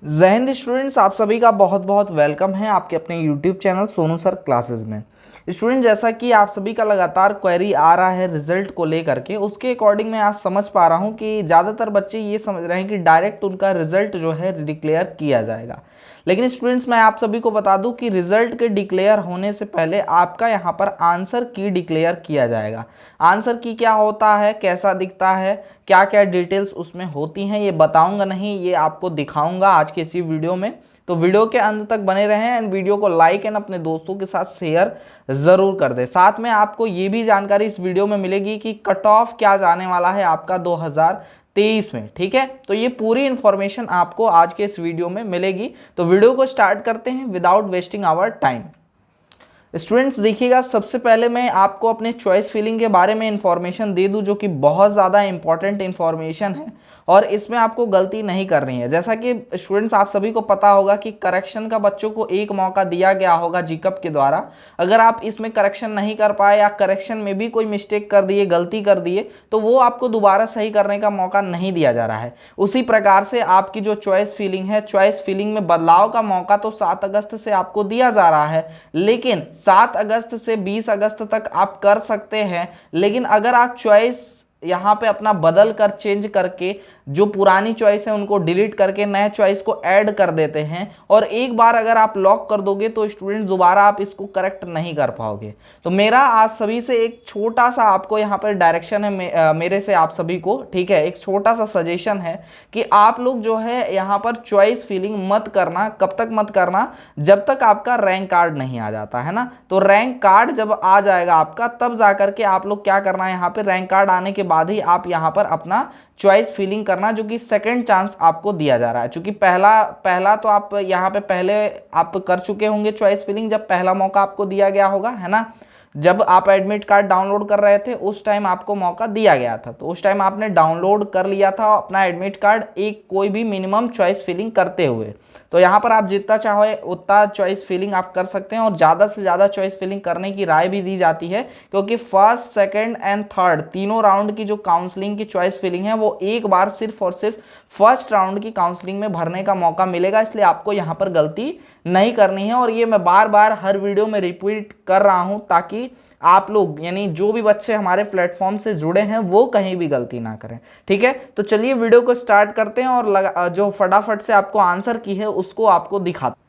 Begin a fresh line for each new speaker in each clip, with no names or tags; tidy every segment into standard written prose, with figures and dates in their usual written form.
जय हिंद स्टूडेंट्स, आप सभी का बहुत बहुत वेलकम है आपके अपने YouTube channel Sonu sir classes में। स्टूडेंट, जैसा कि आप सभी का लगातार क्वेरी आ रहा है रिजल्ट को लेकर के, उसके अकॉर्डिंग मैं आज समझ पा रहा हूँ कि ज़्यादातर बच्चे ये समझ रहे हैं कि डायरेक्ट उनका रिजल्ट जो है डिक्लेयर किया जाएगा। लेकिन स्टूडेंट्स, मैं आप सभी को बता दूं कि रिजल्ट के डिक्लेयर होने से पहले आपका यहाँ पर आंसर की डिक्लेयर किया जाएगा। आंसर की क्या होता है, कैसा दिखता है, क्या क्या डिटेल्स उसमें होती हैं, ये बताऊंगा नहीं, ये आपको दिखाऊंगा आज के इसी वीडियो में। तो वीडियो के अंत तक बने रहें एंड वीडियो को लाइक एंड अपने दोस्तों के साथ शेयर ज़रूर कर दें। साथ में आपको ये भी जानकारी इस वीडियो में मिलेगी कि कट ऑफ क्या जाने वाला है आपका 2023 में। ठीक है, तो ये पूरी इंफॉर्मेशन आपको आज के इस वीडियो में मिलेगी। तो वीडियो को स्टार्ट करते हैं without wasting our time. Students देखिएगा, सबसे पहले मैं आपको अपने चॉइस फिलिंग के बारे में इंफॉर्मेशन दे दूं, जो कि बहुत ज़्यादा इंपॉर्टेंट इंफॉर्मेशन है और इसमें आपको गलती नहीं करनी है। जैसा कि स्टूडेंट्स आप सभी को पता होगा कि करेक्शन का बच्चों को एक मौका दिया गया होगा जीकअप के द्वारा। अगर आप इसमें करेक्शन नहीं कर पाए या करेक्शन में भी कोई मिस्टेक कर दिए, गलती कर दिए, तो वो आपको दोबारा सही करने का मौका नहीं दिया जा रहा है। उसी प्रकार से आपकी जो चॉइस फिलिंग है, चॉइस फिलिंग में बदलाव का मौका तो 7 अगस्त से आपको दिया जा रहा है, लेकिन 7 अगस्त से 20 अगस्त तक आप कर सकते हैं। लेकिन अगर आप चॉइस यहाँ पे अपना बदल कर, चेंज करके, जो पुरानी चॉइस है उनको डिलीट करके नए चॉइस को ऐड कर देते हैं और एक बार अगर आप लॉक कर दोगे तो स्टूडेंट दोबारा आप इसको करेक्ट नहीं कर पाओगे। तो मेरा आप सभी से एक छोटा सा आपको यहाँ पर डायरेक्शन है, मेरे से आप सभी को, ठीक है, एक छोटा सा सजेशन है कि आप लोग जो है यहाँ पर चॉइस फिलिंग मत करना। कब तक मत करना? जब तक आपका रैंक कार्ड नहीं आ जाता है ना। तो रैंक कार्ड जब आ जाएगा आपका, तब जाकर के आप लोग क्या करना है, यहाँ पे रैंक कार्ड आने के बाद ही आप यहाँ पर अपना चॉइस फिलिंग करना, जो कि सेकंड चांस आपको दिया जा रहा है। क्योंकि पहला तो आप यहाँ पे पहले आप कर चुके होंगे चॉइस फिलिंग, जब पहला मौका आपको दिया गया होगा, है ना। जब आप एडमिट कार्ड डाउनलोड कर रहे थे उस टाइम आपको मौका दिया गया था, तो उस टाइम आपने डाउनलोड कर लिया था अपना एडमिट कार्ड, एक कोई भी मिनिमम चॉइस फिलिंग करते हुए। तो यहाँ पर आप जितना चाहे उतना चॉइस फिलिंग आप कर सकते हैं और ज़्यादा से ज़्यादा चॉइस फिलिंग करने की राय भी दी जाती है, क्योंकि फर्स्ट, सेकंड एंड थर्ड तीनों राउंड की जो काउंसलिंग की चॉइस फिलिंग है वो एक बार सिर्फ और सिर्फ फर्स्ट राउंड की काउंसलिंग में भरने का मौका मिलेगा। इसलिए आपको यहाँ पर गलती नहीं करनी है और ये मैं बार बार हर वीडियो में रिपीट कर रहा हूँ, ताकि आप लोग यानी जो भी बच्चे हमारे प्लेटफॉर्म से जुड़े हैं वो कहीं भी गलती ना करें। ठीक है, तो चलिए वीडियो को स्टार्ट करते हैं और जो फटाफट से आपको आंसर की है उसको आपको दिखाते हैं।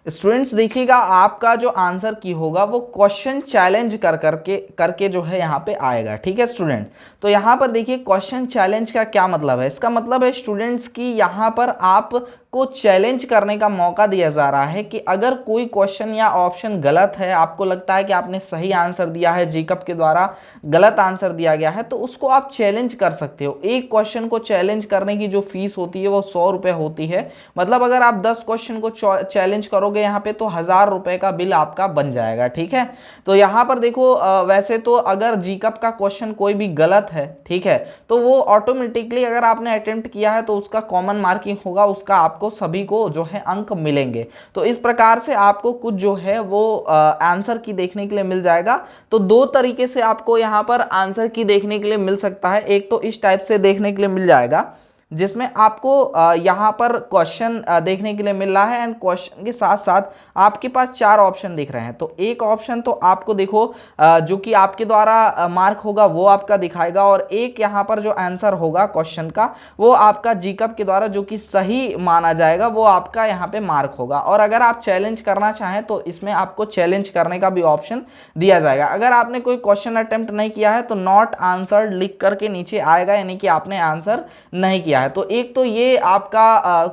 स्टूडेंट्स देखिएगा, आपका जो आंसर की होगा वो क्वेश्चन चैलेंज करके जो है यहाँ पे आएगा। ठीक है स्टूडेंट, तो यहाँ पर देखिए क्वेश्चन चैलेंज का क्या मतलब है। इसका मतलब है स्टूडेंट्स की यहाँ पर आपको चैलेंज करने का मौका दिया जा रहा है कि अगर कोई क्वेश्चन या ऑप्शन गलत है, आपको लगता है कि आपने सही आंसर दिया है, जीकअप के द्वारा गलत आंसर दिया गया है, तो उसको आप चैलेंज कर सकते हो। एक क्वेश्चन को चैलेंज करने की जो फीस होती है वो 100 रुपये होती है। मतलब अगर आप 10 क्वेश्चन को चैलेंज करोगे यहाँ पे तो 1000 रुपए का बिल आपका बन जाएगा। ठीक है, तो यहाँ पर देखो वैसे तो अगर जीकअप का क्वेश्चन कोई भी गलत है, ठीक है, तो वो ऑटोमेटिकली अगर आपने अटेम्प्ट किया है तो उसका कॉमन मार्किंग होगा, उसका आपको सभी को जो है अंक मिलेंगे। तो इस प्रकार से आपको कुछ जो है वो आंसर की देखने के लिए मिल जाएगा। तो दो तरीके से आपको यहाँ पर आंसर की देखने के लिए मिल सकता है। एक तो इस टाइप से देखने के लिए मिल जाएगा जिसमें आपको यहाँ पर क्वेश्चन देखने के लिए मिल रहा है एंड क्वेश्चन के साथ साथ आपके पास 4 ऑप्शन दिख रहे हैं। तो एक ऑप्शन तो आपको देखो जो कि आपके द्वारा मार्क होगा वो आपका दिखाएगा और एक यहाँ पर जो आंसर होगा क्वेश्चन का वो आपका जीकअप के द्वारा जो कि सही माना जाएगा वो आपका यहाँ पे मार्क होगा। और अगर आप चैलेंज करना चाहें तो इसमें आपको चैलेंज करने का भी ऑप्शन दिया जाएगा। अगर आपने कोई क्वेश्चन अटेम्प्ट नहीं किया है तो नॉट आंसर्ड लिख करके नीचे आएगा, यानी कि आपने आंसर नहीं किया है। तो एक तो ये आपका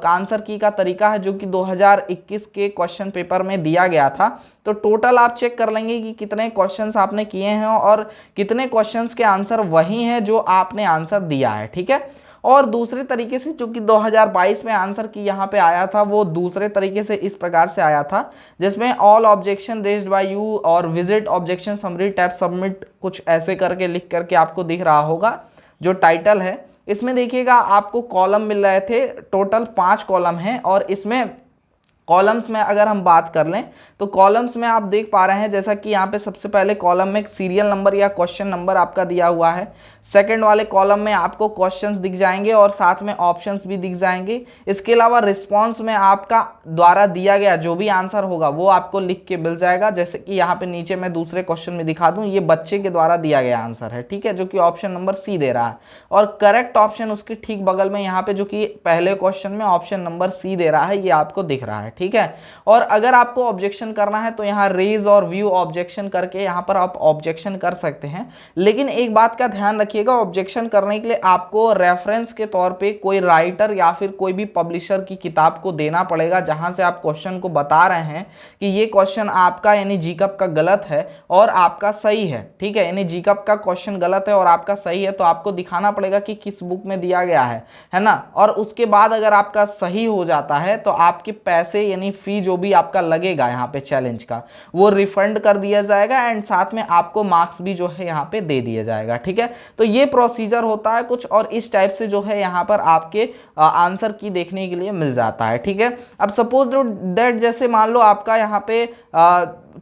आंसर की का तरीका है जो कि 2021 के क्वेश्चन पेपर में दिया गया था। तो टोटल आप चेक कर लेंगे कि कितने क्वेश्चंस आपने किए हैं और कितने क्वेश्चंस के आंसर वही हैं जो आपने आंसर दिया है। ठीक है, और दूसरे तरीके से जो कि 2022 में आंसर की यहाँ पे आया था वो दूसरे तरीके से इस प्रकार से आया था, जिसमें all objection raised by you और visit objection summary tap submit, कुछ ऐसे करके लिख करके आपको दिख रहा होगा जो टाइटल है। इसमें देखिएगा आपको कॉलम मिल रहे थे, टोटल 5 कॉलम हैं और इसमें कॉलम्स में अगर हम बात कर लें तो कॉलम्स में आप देख पा रहे हैं जैसा कि यहाँ पे सबसे पहले कॉलम में सीरियल नंबर या क्वेश्चन नंबर आपका दिया हुआ है। सेकंड वाले कॉलम में आपको क्वेश्चंस दिख जाएंगे और साथ में ऑप्शंस भी दिख जाएंगे। इसके अलावा रिस्पांस में आपका द्वारा दिया गया जो भी आंसर होगा वो आपको लिख के मिल जाएगा। जैसे कि यहाँ पे नीचे मैं दूसरे क्वेश्चन में दिखा दूं, ये बच्चे के द्वारा दिया गया आंसर है, ठीक है, जो कि ऑप्शन नंबर सी दे रहा है और करेक्ट ऑप्शन उसके ठीक बगल में यहाँ पे जो कि पहले क्वेश्चन में ऑप्शन नंबर सी दे रहा है, ये आपको दिख रहा है, ठीक है। और अगर आपको ऑब्जेक्शन करना है तो यहाँ रेज और व्यू ऑब्जेक्शन करके यहाँ पर आप ऑब्जेक्शन कर सकते हैं। लेकिन एक बात का ध्यान रखिएगा, ऑब्जेक्शन करने के लिए आपको रेफरेंस के तौर पे कोई राइटर या फिर कोई भी पब्लिशर की किताब को देना पड़ेगा जहां से आप क्वेश्चन को बता रहे हैं कि ये क्वेश्चन आपका यानी जीकअप का गलत है और आपका सही है, ठीक है। यानी जीकअप का क्वेश्चन गलत है और आपका सही है तो आपको दिखाना पड़ेगा कि किस बुक में दिया गया है ना। और उसके बाद अगर आपका सही हो जाता है तो आपके पैसे यानी फी जो भी आपका लगेगा यहाँ पे चैलेंज का वो रिफंड कर दिया जाएगा एंड साथ में आपको मार्क्स भी जो है यहाँ पे दे दिया जाएगा, ठीक है। तो ये प्रोसीजर होता है कुछ और इस टाइप से जो है यहाँ पर आपके आंसर की देखने के लिए मिल जाता है, ठीक है। अब सपोज दैट जैसे मान लो आपका यहाँ पे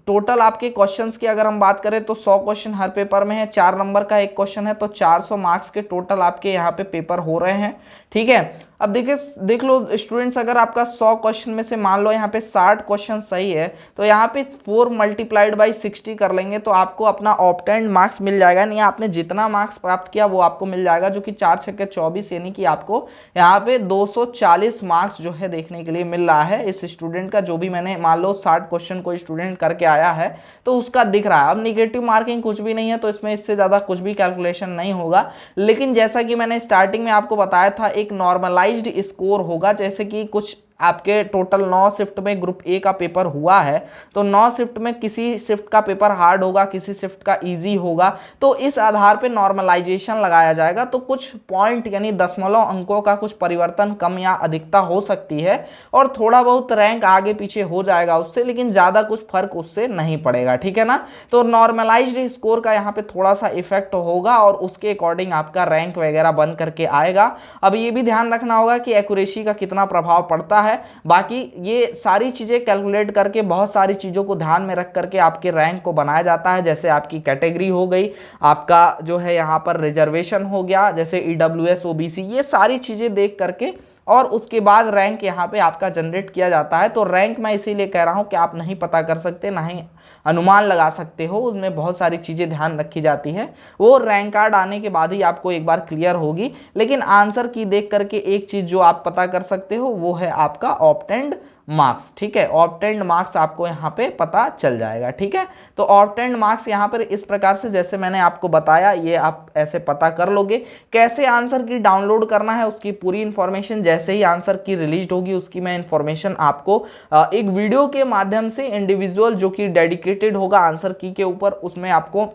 टोटल आपके क्वेश्चंस की अगर हम बात करें तो 100 क्वेश्चन हर पेपर में है, 4 नंबर का एक क्वेश्चन है तो 400 मार्क्स के टोटल आपके यहाँ पे पेपर हो रहे हैं, ठीक है। अब देखिए देख लो स्टूडेंट्स, अगर आपका 100 क्वेश्चन में से मान लो यहाँ पे 60 क्वेश्चन सही है तो यहाँ पे 4 मल्टीप्लाइड बाई 60 कर लेंगे तो आपको अपना ऑब्टेन्ड मार्क्स मिल जाएगा। नहीं, आपने जितना मार्क्स प्राप्त किया वो आपको मिल जाएगा, जो कि 4 छक्के 24 यानी कि आपको यहाँ पे 240 मार्क्स जो है देखने के लिए मिल रहा है इस स्टूडेंट का। जो भी मैंने मान लो 60 क्वेश्चन कोई स्टूडेंट करके आया है तो उसका दिख रहा है। अब निगेटिव मार्किंग कुछ भी नहीं है तो इसमें इससे ज़्यादा कुछ भी कैलकुलेशन नहीं होगा। लेकिन जैसा कि मैंने स्टार्टिंग में आपको बताया था एक नॉर्मलाइज्ड स्कोर होगा, जैसे कि कुछ आपके टोटल 9 शिफ्ट में ग्रुप ए का पेपर हुआ है तो 9 शिफ्ट में किसी शिफ्ट का पेपर हार्ड होगा, किसी शिफ्ट का इजी होगा, तो इस आधार पे नॉर्मलाइजेशन लगाया जाएगा। तो कुछ पॉइंट यानी दशमलव अंकों का कुछ परिवर्तन कम या अधिकता हो सकती है और थोड़ा बहुत रैंक आगे पीछे हो जाएगा उससे, लेकिन ज़्यादा कुछ फर्क उससे नहीं पड़ेगा, ठीक है ना। तो नॉर्मलाइज्ड स्कोर का यहाँ पे थोड़ा सा इफेक्ट होगा और उसके अकॉर्डिंग आपका रैंक वगैरह बन करके आएगा। अब ये भी ध्यान रखना होगा कि एक्यूरेसी का कितना प्रभाव पड़ता है। बाकी ये सारी चीजें कैलकुलेट करके बहुत सारी चीजों को ध्यान में रख करके आपके रैंक को बनाया जाता है। जैसे आपकी कैटेगरी हो गई, आपका जो है यहाँ पर रिजर्वेशन हो गया, जैसे ईडब्ल्यूएस ओबीसी, ये सारी चीजें देख करके और उसके बाद रैंक यहाँ पे आपका जनरेट किया जाता है। तो रैंक मैं इसीलिए कह रहा हूँ कि आप नहीं पता कर सकते, ना ही अनुमान लगा सकते हो, उसमें बहुत सारी चीज़ें ध्यान रखी जाती है। वो रैंक कार्ड आने के बाद ही आपको एक बार क्लियर होगी। लेकिन आंसर की देख करके एक चीज़ जो आप पता कर सकते हो वो है आपका ऑब्टेन्ड मार्क्स, ठीक है। ऑब्टेन्ड मार्क्स आपको यहाँ पे पता चल जाएगा, ठीक है। तो ऑब्टेन्ड मार्क्स यहाँ पर इस प्रकार से जैसे मैंने आपको बताया ये आप ऐसे पता कर लोगे। कैसे आंसर की डाउनलोड करना है उसकी पूरी इंफॉर्मेशन जैसे ही आंसर की रिलीज होगी उसकी मैं इंफॉर्मेशन आपको एक वीडियो के माध्यम से इंडिविजुअल जो कि डेडिकेटेड होगा आंसर की के ऊपर उसमें आपको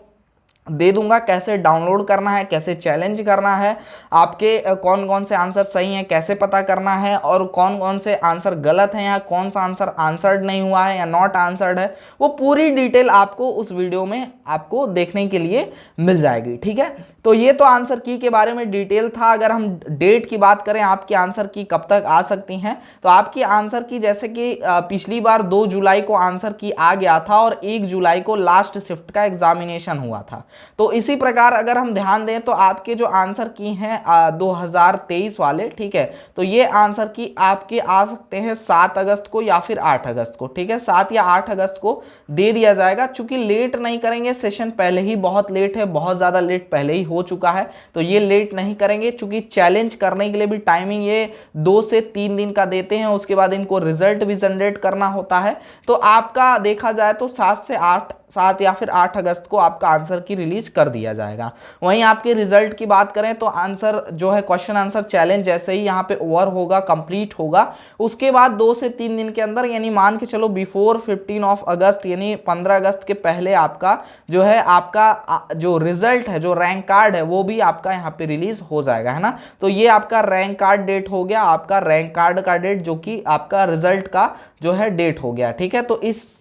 दे दूंगा। कैसे डाउनलोड करना है, कैसे चैलेंज करना है, आपके कौन कौन से आंसर सही हैं कैसे पता करना है और कौन कौन से आंसर गलत हैं या कौन सा आंसर आंसर्ड नहीं हुआ है या नॉट आंसर्ड है, वो पूरी डिटेल आपको उस वीडियो में आपको देखने के लिए मिल जाएगी, ठीक है। तो ये तो आंसर की के बारे में डिटेल था। अगर हम डेट की बात करें आपकी आंसर की कब तक आ सकती हैं, तो आपकी आंसर की जैसे कि पिछली बार 2 जुलाई को आंसर की आ गया था और 1 जुलाई को लास्ट शिफ्ट का एग्जामिनेशन हुआ था। तो इसी प्रकार अगर हम ध्यान दें तो आपके जो आंसर की हैं 2023 वाले, ठीक है, तो ये आंसर की आपके आ सकते हैं 7 अगस्त को या फिर 8 अगस्त को, ठीक है। 7 या 8 अगस्त को दे दिया जाएगा। चूंकि लेट नहीं करेंगे, सेशन पहले ही बहुत लेट है, बहुत ज़्यादा लेट पहले ही हो चुका है, तो ये लेट नहीं करेंगे। चूंकि चैलेंज करने के लिए भी टाइमिंग ये 2 से 3 दिन का देते हैं, उसके बाद इनको रिजल्ट भी जनरेट करना होता है। तो आपका देखा जाए तो 7 या फिर 8 अगस्त को आपका आंसर की रिलीज कर दिया जाएगा। वहीं आपके रिजल्ट की बात करें तो आंसर जो है क्वेश्चन आंसर चैलेंज जैसे ही यहाँ पे ओवर होगा, कंप्लीट होगा, उसके बाद 2 से 3 दिन के अंदर यानी मान के चलो बिफोर 15 अगस्त यानी 15 अगस्त के पहले आपका जो है आपका जो रिजल्ट है, जो रैंक कार्ड है वो भी आपका यहाँ पे रिलीज हो जाएगा, है ना। तो ये आपका रैंक कार्ड डेट हो गया, आपका रैंक कार्ड का डेट जो कि आपका रिजल्ट का जो है डेट हो गया, ठीक है। तो इस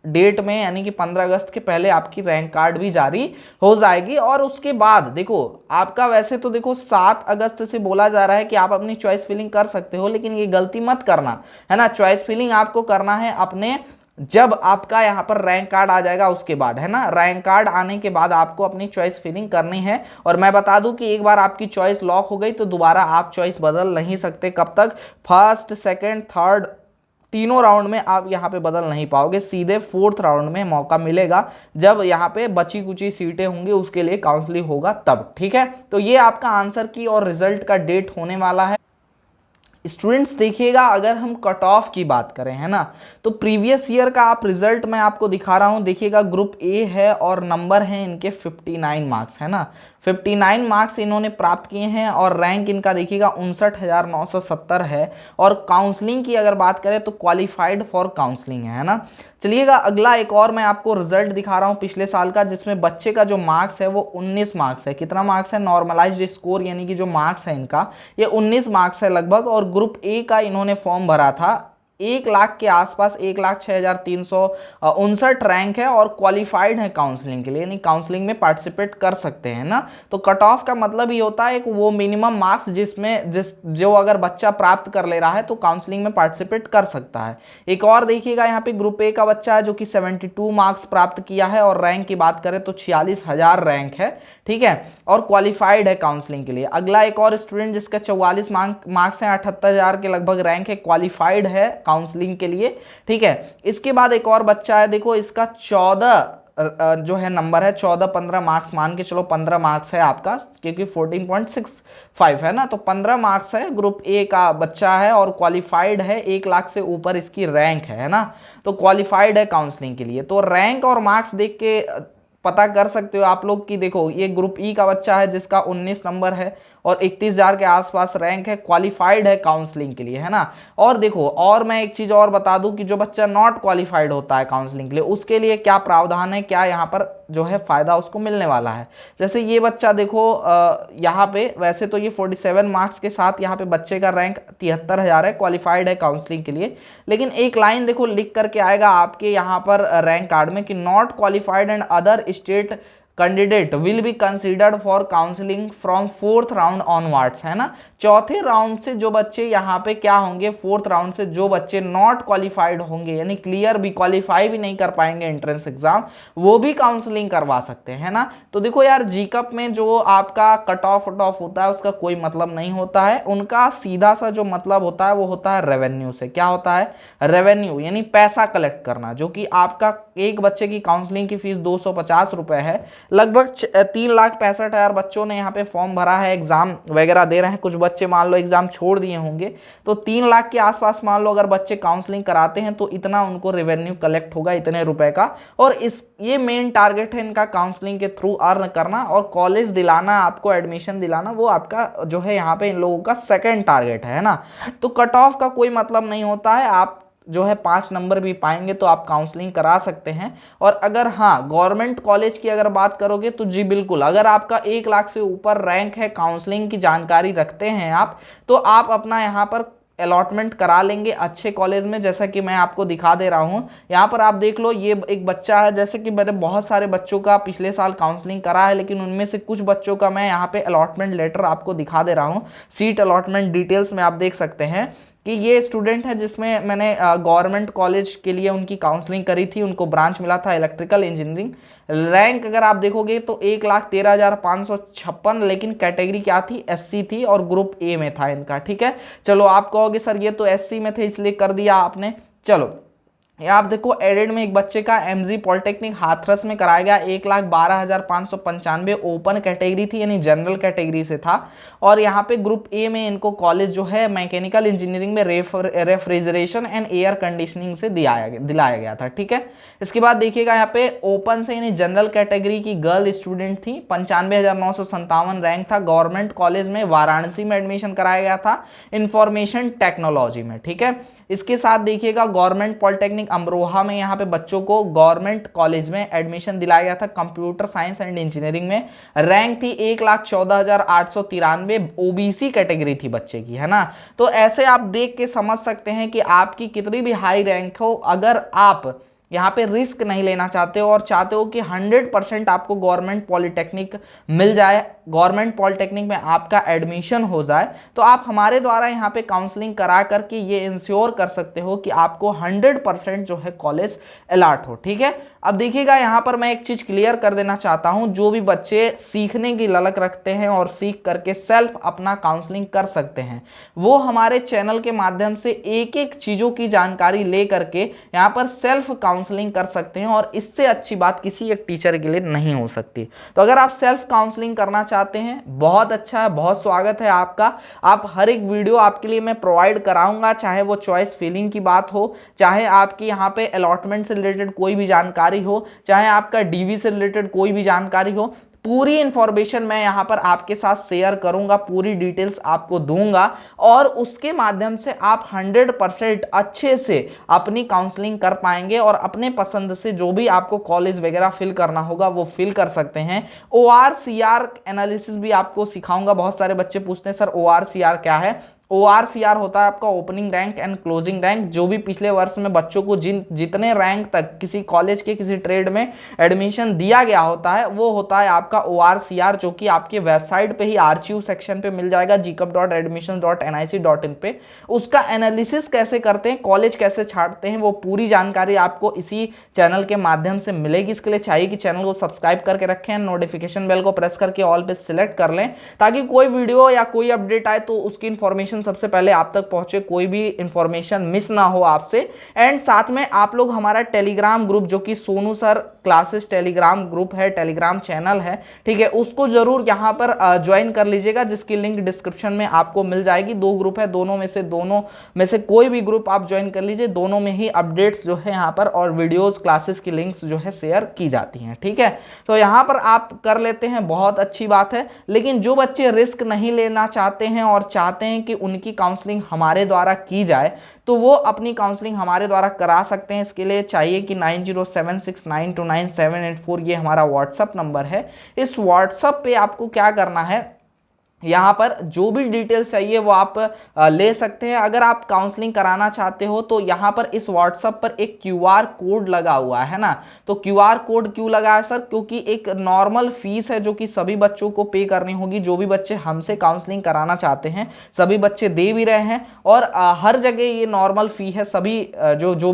डेट में यानी कि 15 अगस्त के पहले आपकी रैंक कार्ड भी जारी हो जाएगी। और उसके बाद देखो आपका वैसे तो देखो 7 अगस्त से बोला जा रहा है कि आप अपनी चॉइस फिलिंग कर सकते हो, लेकिन ये गलती मत करना है ना। चॉइस फिलिंग आपको करना है अपने जब आपका यहाँ पर रैंक कार्ड आ जाएगा उसके बाद, है ना। रैंक कार्ड आने के बाद आपको अपनी चॉइस फिलिंग करनी है। और मैं बता दूं कि एक बार आपकी चॉइस लॉक हो गई तो दोबारा आप चॉइस बदल नहीं सकते। कब तक? फर्स्ट, सेकंड, थर्ड, तीनों राउंड में आप यहाँ पे बदल नहीं पाओगे। सीधे फोर्थ राउंड में मौका मिलेगा जब यहाँ पे बची कुची सीटें होंगी, उसके लिए काउंसलिंग होगा तब, ठीक है। तो ये आपका आंसर की और रिजल्ट का डेट होने वाला है। स्टूडेंट्स देखिएगा, अगर हम कट ऑफ की बात करें, है ना, तो प्रीवियस ईयर का आप रिजल्ट मैं आपको दिखा रहा हूं। देखिएगा ग्रुप ए है और नंबर हैं इनके 59 मार्क्स, है ना। 59 मार्क्स इन्होंने प्राप्त किए हैं और रैंक इनका देखिएगा 59,970 है। और काउंसलिंग की अगर बात करें तो क्वालिफाइड फॉर काउंसलिंग है ना। चलिएगा अगला एक और मैं आपको रिजल्ट दिखा रहा हूं पिछले साल का, जिसमें बच्चे का जो मार्क्स है वो 19 मार्क्स है। कितना मार्क्स है? नॉर्मलाइज्ड स्कोर यानी कि जो मार्क्स है इनका ये 19 मार्क्स है लगभग। और ग्रुप ए का इन्होंने फॉर्म भरा था, 1 लाख के आसपास, 1,06,359 रैंक है और क्वालिफाइड है काउंसलिंग के लिए, यानी काउंसलिंग में पार्टिसिपेट कर सकते हैं ना। तो कट ऑफ का मतलब ही होता है वो मिनिमम मार्क्स जो अगर बच्चा प्राप्त कर ले रहा है तो काउंसलिंग में पार्टिसिपेट कर सकता है। एक और देखिएगा यहाँ पे ग्रुप ए का बच्चा है जो कि 72 मार्क्स प्राप्त किया है और रैंक की बात करें तो 46,000 रैंक है, ठीक है, और क्वालिफाइड है काउंसलिंग के लिए। अगला एक और स्टूडेंट जिसका 44 मार्क्स हैं, 78,000 के लगभग रैंक है, क्वालिफाइड है काउंसलिंग के लिए, ठीक है। इसके बाद एक और बच्चा है, देखो इसका 14 जो है नंबर है, 14-15 मार्क्स मान के चलो, 15 मार्क्स है आपका क्योंकि 14.65 है ना, तो 15 मार्क्स है। ग्रुप ए का बच्चा है और क्वालिफाइड है, 1 लाख से ऊपर इसकी रैंक है ना, तो क्वालिफाइड है काउंसलिंग के लिए। तो रैंक और मार्क्स देख के पता कर सकते हो आप लोग कि देखो ये ग्रुप ई का बच्चा है जिसका 19 नंबर है और 31,000 के आसपास रैंक है, क्वालिफाइड है काउंसलिंग के लिए, है ना। और देखो और मैं एक चीज और बता दूं कि जो बच्चा नॉट क्वालिफाइड होता है काउंसलिंग के लिए उसके लिए क्या प्रावधान है, क्या यहाँ पर जो है फायदा उसको मिलने वाला है। जैसे ये बच्चा देखो यहाँ पे वैसे तो ये 47 मार्क्स के साथ यहाँ पे बच्चे का रैंक 73,000 है, क्वालिफाइड है काउंसलिंग के लिए। लेकिन एक लाइन देखो लिख करके आएगा आपके यहाँ पर रैंक कार्ड में कि not qualified and other state candidate will be considered for counselling from 4th round onwards, है ना। चौथे राउंड से जो बच्चे यहाँ पे क्या होंगे, 4th राउंड से जो बच्चे नॉट क्वालिफाइड होंगे यानी क्लियर भी क्वालिफाई भी नहीं कर पाएंगे एंट्रेंस एग्जाम, वो भी काउंसलिंग करवा सकते हैं ना। तो देखो यार जीकअप में जो आपका कट ऑफ होता है उसका कोई मतलब नहीं होता है, उनका सीधा सा जो मतलब होता है वो होता है रेवेन्यू से। क्या होता है? रेवेन्यू यानी पैसा कलेक्ट करना, जो कि आपका एक बच्चे की काउंसलिंग की फीस 250 रुपए है। लगभग 3,65,000 बच्चों ने यहाँ पे फॉर्म भरा है, एग्जाम वगैरह दे रहे हैं। कुछ बच्चे मान लो एग्जाम छोड़ दिए होंगे, तो 3 लाख के आसपास मान लो अगर बच्चे काउंसलिंग कराते हैं तो इतना उनको रेवेन्यू कलेक्ट होगा, इतने रुपए का। और ये मेन टारगेट है इनका काउंसलिंग के थ्रू अर्न करना और कॉलेज दिलाना, आपको एडमिशन दिलाना, वो आपका जो है यहाँ पे इन लोगों का सेकेंड टारगेट है ना। तो कट ऑफ का कोई मतलब नहीं होता है, आप जो है 5 नंबर भी पाएंगे तो आप काउंसलिंग करा सकते हैं। और अगर हाँ गवर्नमेंट कॉलेज की अगर बात करोगे तो जी बिल्कुल, अगर आपका 1 लाख से ऊपर रैंक है, काउंसलिंग की जानकारी रखते हैं आप, तो आप अपना यहाँ पर अलॉटमेंट करा लेंगे अच्छे कॉलेज में। जैसा कि मैं आपको दिखा दे रहा हूँ यहाँ पर, आप देख लो ये एक बच्चा है, जैसे कि मैंने बहुत सारे बच्चों का पिछले साल काउंसलिंग करा है, लेकिन उनमें से कुछ बच्चों का मैं यहाँ पे अलॉटमेंट लेटर आपको दिखा दे रहा हूँ। सीट अलॉटमेंट डिटेल्स में आप देख सकते हैं कि ये स्टूडेंट है जिसमें मैंने गवर्नमेंट कॉलेज के लिए उनकी काउंसलिंग करी थी, उनको ब्रांच मिला था इलेक्ट्रिकल इंजीनियरिंग। रैंक अगर आप देखोगे तो 1,13,556, लेकिन कैटेगरी क्या थी? एससी थी और ग्रुप ए में था इनका, ठीक है। चलो आप कहोगे सर ये तो एससी में थे इसलिए कर दिया आपने, चलो आप देखो एडेड में एक बच्चे का एमजी पॉलिटेक्निक हाथरस में कराया गया, 1,12,595 ओपन कैटेगरी थी यानी जनरल कैटेगरी से था। और यहाँ पे ग्रुप ए में इनको कॉलेज जो है मैकेनिकल इंजीनियरिंग में रेफ्रिजरेशन एंड एयर कंडीशनिंग से दिलाया गया था, ठीक है। इसके बाद देखिएगा यहाँ पे ओपन से यानी जनरल कैटेगरी की गर्ल स्टूडेंट थी, 95,957 रैंक था, गवर्नमेंट कॉलेज में वाराणसी में एडमिशन कराया गया था इंफॉर्मेशन टेक्नोलॉजी में, ठीक है। इसके साथ देखिएगा गवर्नमेंट पॉलिटेक्निक अमरोहा में यहाँ पे बच्चों को गवर्नमेंट कॉलेज में एडमिशन दिलाया गया था कंप्यूटर साइंस एंड इंजीनियरिंग में। रैंक थी 1,14,893, ओबीसी कैटेगरी थी बच्चे की, है ना। तो ऐसे आप देख के समझ सकते हैं कि आपकी कितनी भी हाई रैंक हो, अगर आप यहाँ पे रिस्क नहीं लेना चाहते हो और चाहते हो कि 100% आपको गवर्नमेंट पॉलिटेक्निक मिल जाए, गवर्नमेंट पॉलिटेक्निक में आपका एडमिशन हो जाए, तो आप हमारे द्वारा यहाँ पे काउंसलिंग करा करके ये इंश्योर कर सकते हो कि आपको 100% जो है कॉलेज अलॉट हो। ठीक है, अब देखिएगा यहाँ पर मैं एक चीज क्लियर कर देना चाहता हूँ, जो भी बच्चे सीखने की ललक रखते हैं और सीख करके सेल्फ अपना काउंसलिंग कर सकते हैं, वो हमारे चैनल के माध्यम से एक एक चीजों की जानकारी ले करके यहाँ पर सेल्फ काउंसलिंग कर सकते हैं, और इससे अच्छी बात किसी एक टीचर के लिए नहीं हो सकती। तो अगर आप सेल्फ काउंसलिंग करना चाहते हैं, बहुत अच्छा है, बहुत स्वागत है आपका। आप हर एक वीडियो आपके लिए मैं प्रोवाइड कराऊंगा, चाहे वो चॉइस फिलिंग की बात हो, चाहे आपकी यहाँ पे अलॉटमेंट से रिलेटेड कोई भी जानकारी हो, चाहे आपका डीवी से रिलेटेड कोई भी जानकारी हो, पूरी इंफॉर्मेशन मैं यहां पर आपके साथ शेयर करूंगा, पूरी डिटेल्स आपको दूंगा, और उसके माध्यम से आप 100% अच्छे से अपनी काउंसलिंग कर पाएंगे और अपने पसंद से जो भी आपको कॉलेज वगैरह फिल करना होगा वो फिल कर सकते हैं। ORCR एनालिसिस भी आपको सिखाऊंगा। बहुत सारे बच्चे पूछते हैं सर ORCR क्या है। ORCR होता है आपका opening rank and closing rank. जो भी पिछले वर्ष में बच्चों को जितने रैंक तक किसी कॉलेज के किसी ट्रेड में एडमिशन दिया गया होता है, वो होता है आपका ORCR, जो कि आपके वेबसाइट पे ही आर्चिव सेक्शन पे मिल जाएगा, gcup.admissions.nic.in पे। उसका एनालिसिस कैसे करते हैं, कॉलेज कैसे छांटते हैं, वो पूरी जानकारी आपको इसी चैनल के माध्यम से मिलेगी। इसके लिए चाहिए कि चैनल को सब्सक्राइब करके रखें, नोटिफिकेशन बेल को प्रेस करके ऑल पे सिलेक्ट कर लें, ताकि कोई वीडियो या कोई अपडेट आए तो उसकी इंफॉर्मेशन सबसे पहले आप तक पहुंचे, कोई भी इंफॉर्मेशन मिस ना हो आपसे। एंड साथ में आप लोग हमारा टेलीग्राम ग्रुप, जो कि Sonu sir classes Telegram group है, टेलीग्राम चैनल है, ठीक है, उसको जरूर यहां पर ज्वाइन कर लीजिएगा, जिसकी लिंक डिस्क्रिप्शन में आपको मिल जाएगी। 2 ग्रुप है, दोनों में से कोई भी ग्रुप आप ज्वाइन कर लीजिए। दोनों में ही अपडेट्स जो है यहाँ पर और वीडियोस क्लासेस की लिंक्स जो है शेयर की जाती हैं। ठीक है, तो यहाँ पर आप कर लेते हैं, बहुत अच्छी बात है। लेकिन जो बच्चे रिस्क नहीं लेना चाहते हैं और चाहते हैं कि उनकी काउंसलिंग हमारे द्वारा की जाए, तो वो अपनी काउंसलिंग हमारे द्वारा करा सकते हैं। इसके लिए चाहिए कि 9076929784 ये हमारा व्हाट्सअप नंबर है। इस व्हाट्सअप पे आपको क्या करना है, यहाँ पर जो भी डिटेल्स चाहिए वो आप ले सकते हैं। अगर आप काउंसलिंग कराना चाहते हो तो यहाँ पर इस व्हाट्सएप पर एक QR कोड लगा हुआ है ना। तो QR कोड क्यों लगा है सर? क्योंकि एक नॉर्मल फीस है जो कि सभी बच्चों को पे करनी होगी। जो भी बच्चे हमसे काउंसलिंग कराना चाहते हैं सभी बच्चे दे भी रहे हैं, और हर जगह ये नॉर्मल फी है। सभी जो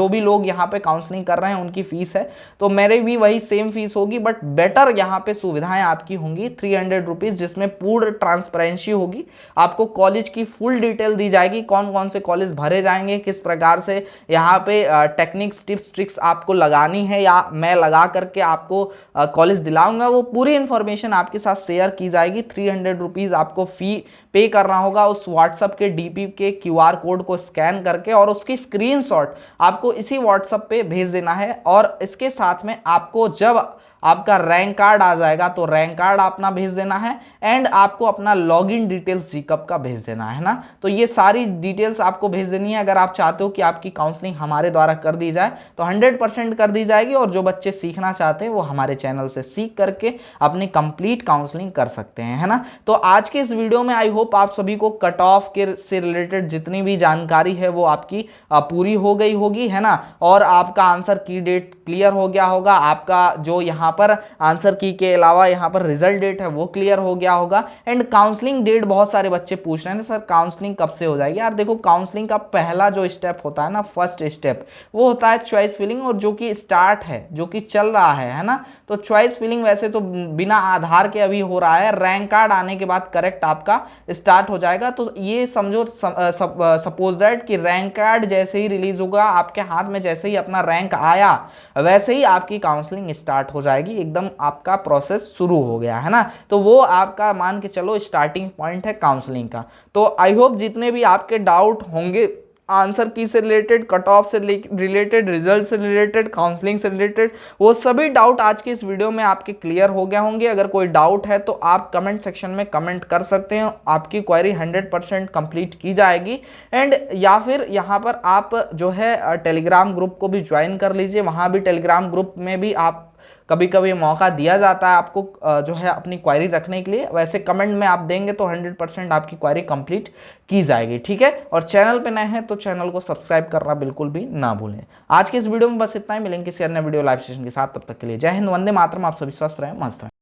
भी लोग यहाँ पे काउंसलिंग कर रहे हैं उनकी फीस है, तो मेरे भी वही सेम फीस होगी, बट बेटर यहाँ पे सुविधाएं आपकी होंगी 300 रुपीज, जिसमें पूर्ण ट्रांसपेरेंसी होगी। आपको कॉलेज की फुल डिटेल दी जाएगी, कौन कौन से कॉलेज भरे जाएंगे, किस प्रकार से यहाँ पे टेक्निक्स टिप्स ट्रिक्स आपको लगानी है या मैं लगा करके आपको कॉलेज दिलाऊंगा, वो पूरी इंफॉर्मेशन आपके साथ शेयर की जाएगी। 300 रुपीज आपको फी पे करना होगा उस व्हाट्सएप के DP के QR कोड को स्कैन करके, और उसकी स्क्रीनशॉट आपको इसी व्हाट्सएप पे भेज देना है। और इसके साथ में आपको जब आपका रैंक कार्ड आ जाएगा तो रैंक कार्ड अपना भेज देना है, एंड आपको अपना लॉगिन डिटेल्स GCUP का भेज देना है ना। तो ये सारी डिटेल्स आपको भेज देनी है। अगर आप चाहते हो कि आपकी काउंसलिंग हमारे द्वारा कर दी जाए तो 100% कर दी जाएगी, और जो बच्चे सीखना चाहते हैं वो हमारे चैनल से सीख करके अपनी कंप्लीट काउंसलिंग कर सकते हैं, है ना। तो आज के इस वीडियो में आई होप आप सभी को कट ऑफ के से रिलेटेड जितनी भी जानकारी है वो आपकी पूरी हो गई होगी, है ना, और आपका आंसर की डेट क्लियर हो गया होगा। आपका जो यहाँ पर आंसर की के अलावा यहाँ पर रिजल्ट डेट है वो क्लियर हो गया होगा। एंड काउंसलिंग डेट बहुत सारे बच्चे पूछ रहे हैं सर काउंसलिंग कब से हो जाएगी। यार देखो, काउंसलिंग का पहला जो स्टेप होता है ना, फर्स्ट स्टेप, वो होता है चॉइस फिलिंग, और जो कि स्टार्ट है, जो कि चल रहा है ना। तो चॉइस फिलिंग वैसे तो बिना आधार के अभी हो रहा है, रैंक कार्ड आने के बाद करेक्ट आपका स्टार्ट हो जाएगा। तो ये समझो सपोज दैट कि रैंक कार्ड जैसे ही रिलीज होगा आपके हाथ में, जैसे ही अपना रैंक आया वैसे ही आपकी काउंसलिंग स्टार्ट हो जाएगी, एकदम आपका प्रोसेस शुरू हो गया, है ना। तो वो आपका मान के चलो स्टार्टिंग पॉइंट है काउंसलिंग का। तो आई होप जितने भी आपके डाउट होंगे आंसर की से रिलेटेड, कट ऑफ से रिलेटेड, रिजल्ट से रिलेटेड, काउंसलिंग से रिलेटेड, वो सभी डाउट आज के इस वीडियो में आपके क्लियर हो गए होंगे। अगर कोई डाउट है तो आप कमेंट सेक्शन में कमेंट कर सकते हैं, आपकी क्वेरी 100% कंप्लीट की जाएगी। एंड या फिर यहाँ पर आप जो है टेलीग्राम ग्रुप को भी ज्वाइन कर लीजिए, वहाँ भी टेलीग्राम ग्रुप में भी आप कभी कभी मौका दिया जाता है आपको जो है अपनी क्वेरी रखने के लिए, वैसे कमेंट में आप देंगे तो 100% आपकी क्वेरी कंप्लीट की जाएगी, ठीक है। और चैनल पे नए हैं तो चैनल को सब्सक्राइब करना बिल्कुल भी ना भूलें। आज के इस वीडियो में बस इतना ही, मिलेंगे किसी अन्य वीडियो लाइव सेशन के साथ, तब तक के लिए जय हिंद, वंदे मातरम। आप सभी स्वस्थ रहें, मस्त रहें।